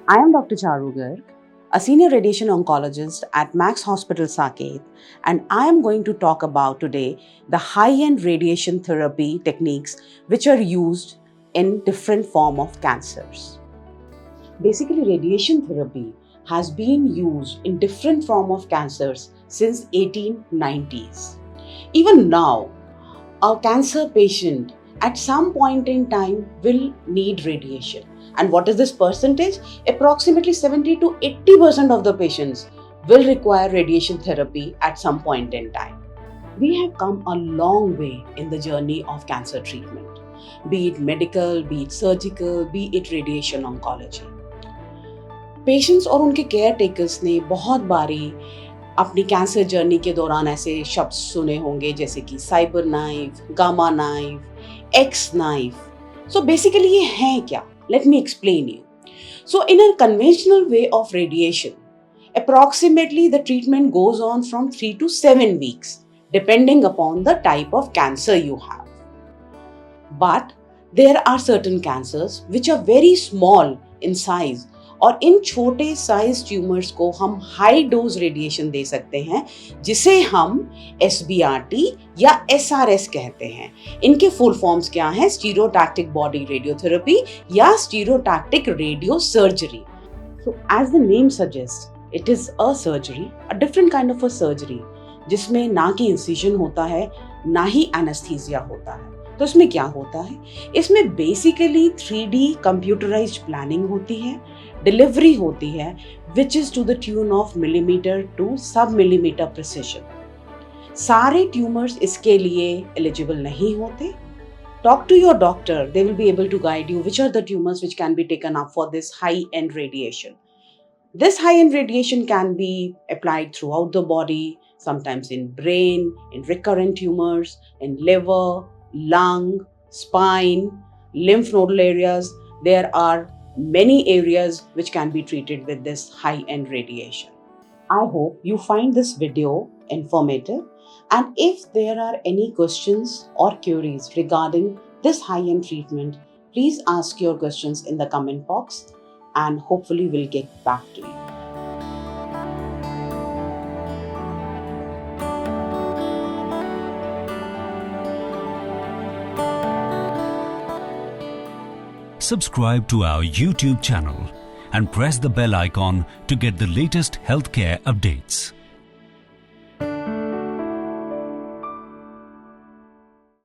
I am Dr. Charu Garg, a senior radiation oncologist at Max Hospital Saket, and I am going to talk about today the high-end radiation therapy techniques which are used in different form of cancers. Basically, radiation therapy has been used in different form of cancers since 1890s. Even now, a cancer patient at some point in time will need radiation. And what is this percentage? Approximately 70 to 80% of the patients will require radiation therapy at some point in time. We have come a long way in the journey of cancer treatment, be it medical, be it surgical, be it radiation oncology. Patients और उनके care takers ने बहुत बारी अपनी cancer journey के दौरान ऐसे शब्द सुने होंगे जैसे कि cyber knife, gamma knife, x knife. So basically ये हैं क्या? Let me explain you. So in a conventional way of radiation, approximately the treatment goes on from 3 to 7 weeks depending upon the type of cancer you have. But there are certain cancers which are very small in size, और इन छोटे size tumours को हम high dose radiation दे सकते हैं जिसे हम SBRT या SRS कहते हैं। इनके फुल फॉर्म्स क्या हैं? स्टीरियोटैक्टिक बॉडी रेडियोथेरेपी या stereotactic radio surgery. So as the name suggest, it is a surgery, a different kind of a surgery, जिसमें ना कि इंसिजन होता है ना ही एनेस्थीसिया होता है। तो इसमें क्या होता है? इसमें बेसिकली 3D कंप्यूटराइज्ड प्लानिंग होती है, डिलीवरी होती है which is to the tune of millimeter to sub millimeter precision. सारे ट्यूमर्स इसके लिए एलिजिबल नहीं होते। Talk to your doctor, they will be able to guide you which are the tumors which can be taken up for this high-end radiation. This high-end radiation can be applied throughout the body, sometimes in brain, in recurrent tumors, in liver, lung, spine, lymph nodal areas. There are many areas which can be treated with this high-end radiation. I hope you find this video informative, and if there are any questions or queries regarding this high-end treatment, please ask your questions in the comment box and hopefully we'll get back to you. Subscribe to our YouTube channel and press the bell icon to get the latest healthcare updates.